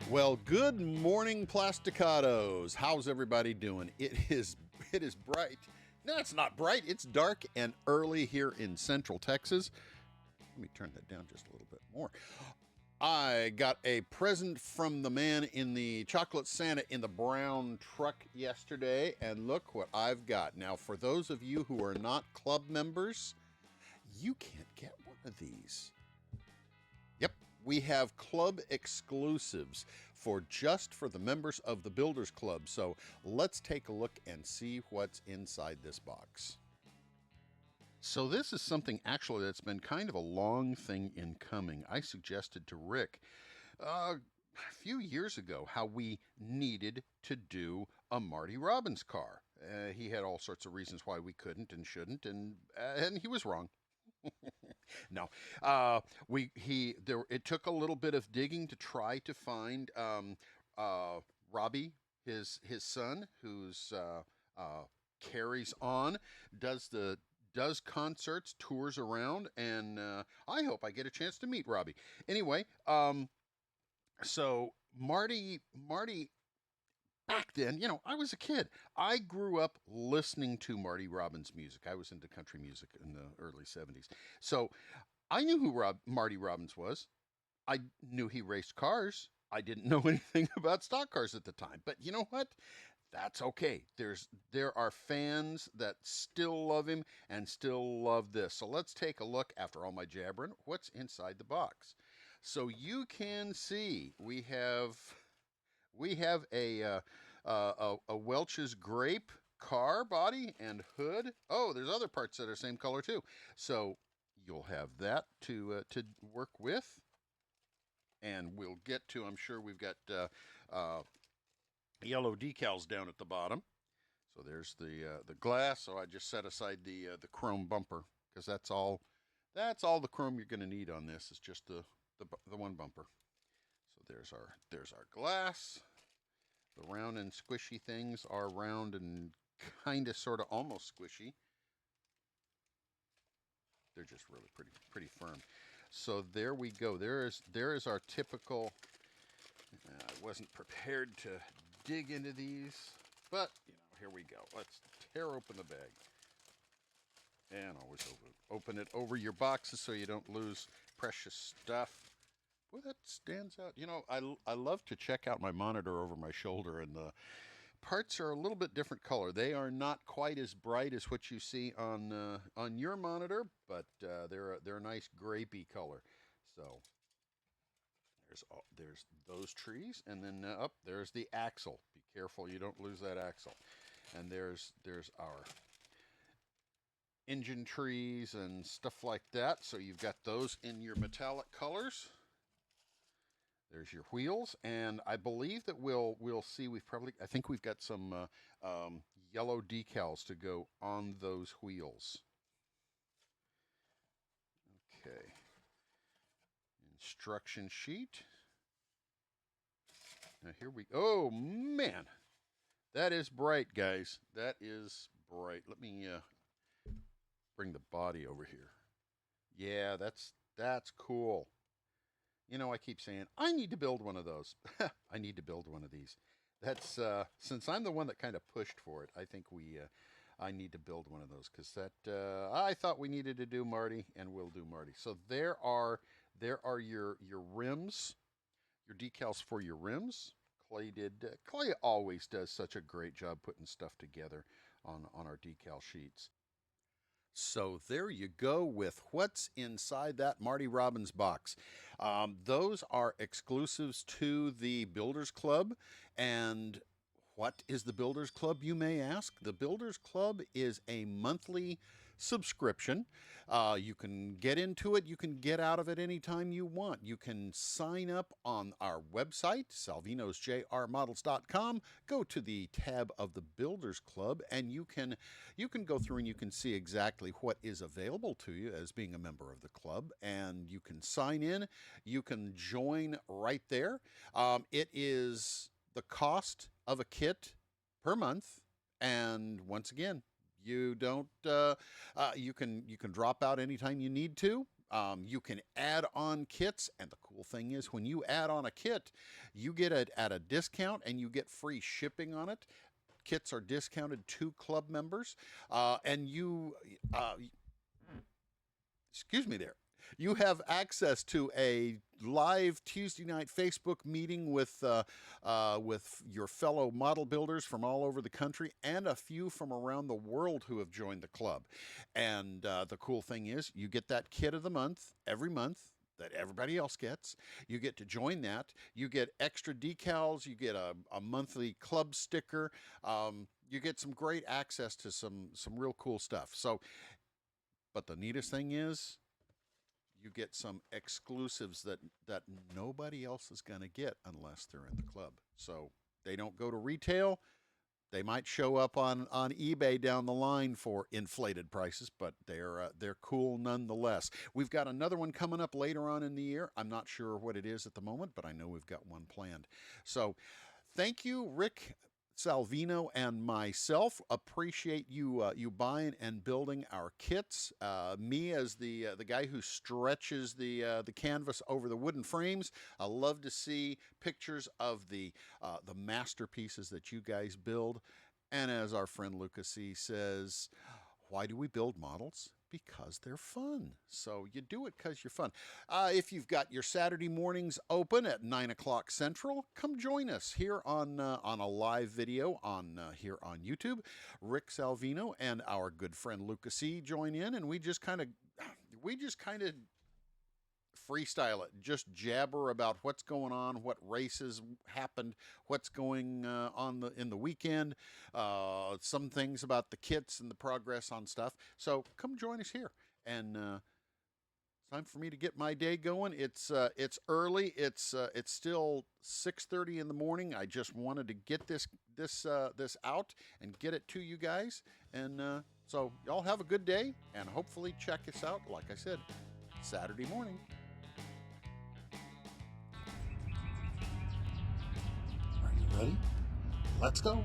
Well, good morning, Plasticados. How's everybody doing? It is bright. No, it's not bright. It's dark and early here in Central Texas. Let me turn that down just a little bit more. I got a present from the man in the chocolate Santa in the brown truck yesterday, and look what I've got. Now, for those of you who are not club members, you can't get one of these. Yep, we have club exclusives for the members of the Builders Club. So let's take a look and see what's inside this box. So this is something actually that's been kind of a long thing in coming. I suggested to Rick a few years ago how we needed to do a Marty Robbins car. He had all sorts of reasons why we couldn't and shouldn't, and he was wrong. No, it took a little bit of digging to try to find Robbie, his son, who's carries on, does concerts, tours around, and I hope I get a chance to meet Robbie. Anyway, so Marty. Back then, I was a kid. I grew up listening to Marty Robbins music. I was into country music in the early 70s. So I knew who Marty Robbins was. I knew he raced cars. I didn't know anything about stock cars at the time. But you know what? That's okay. There are fans that still love him and still love this. So let's take a look, after all my jabbering, what's inside the box. So you can see we have a Welch's Grape car body and hood. Oh, there's other parts that are same color too. So you'll have that to work with. And we'll get to, I'm sure we've got yellow decals down at the bottom. So there's the glass. So I just set aside the chrome bumper, because that's all the chrome you're going to need on this is just the one bumper. So there's our glass. The round and squishy things are round and kind of sort of almost squishy. They're just really pretty firm. So there we go. There is our typical. I wasn't prepared to dig into these, but here we go. Let's tear open the bag. And always open it over your boxes so you don't lose precious stuff. Boy, that stands out. I love to check out my monitor over my shoulder, and the parts are a little bit different color. They are not quite as bright as what you see on your monitor, but they're a nice grapey color. So there's those trees, and then up there's the axle. Be careful you don't lose that axle. And there's our engine trees and stuff like that. So you've got those in your metallic colors. There's your wheels, and I believe that we'll see. I think we've got some yellow decals to go on those wheels. Okay. Instruction sheet. Now here we. Oh man, that is bright, guys. That is bright. Let me bring the body over here. Yeah, that's cool. I keep saying, I need to build one of those. I need to build one of these. That's, since I'm the one that kind of pushed for it, I think I need to build one of those, because I thought we needed to do Marty, and we'll do Marty. So there are your rims, your decals for your rims. Clay always does such a great job putting stuff together on our decal sheets. So there you go with what's inside that Marty Robbins box. Those are exclusives to the Builders Club. And what is the Builders Club, you may ask? The Builders Club is a monthly subscription. You can get into it. You can get out of it anytime you want. You can sign up on our website, salvinosjrmodels.com. Go to the tab of the Builders Club, and you can go through and you can see exactly what is available to you as being a member of the club, and you can sign in. You can join right there. It is the cost of a kit per month, and once again, you don't. You can drop out anytime you need to. You can add on kits, and the cool cool thing is when you add on a kit, you get it at a discount and you get free shipping on it. Kits are discounted to club members, and excuse me there. You have access to a live Tuesday night Facebook meeting with your fellow model builders from all over the country and a few from around the world who have joined the club. And the cool thing is, you get that kit of the month every month that everybody else gets. You get to join that. You get extra decals. You get a monthly club sticker. You get some great access to some real cool stuff. So, but the neatest thing is, you get some exclusives that nobody else is going to get unless they're in the club. So they don't go to retail. They might show up on eBay down the line for inflated prices, but they're cool nonetheless. We've got another one coming up later on in the year. I'm not sure what it is at the moment, but I know we've got one planned. So thank you, Rick Salvino and myself. Appreciate you buying and building our kits. Me as the guy who stretches the canvas over the wooden frames. I love to see pictures of the masterpieces that you guys build. And as our friend Lucas C says, why do we build models? Because they're fun. So you do it because you're fun. If you've got your Saturday mornings open at 9 o'clock Central, come join us here on a live video here on YouTube. Rick Salvino and our good friend Lucas C join in, and we just kind of freestyle it, just jabber about what's going on, what races happened, what's going on in the weekend, some things about the kits and the progress on stuff. So come join us here, and it's time for me to get my day going. It's early. It's still 6:30 in the morning. I just wanted to get this out and get it to you guys, and so y'all have a good day, and hopefully check us out. Like I said, Saturday morning. Ready? Let's go.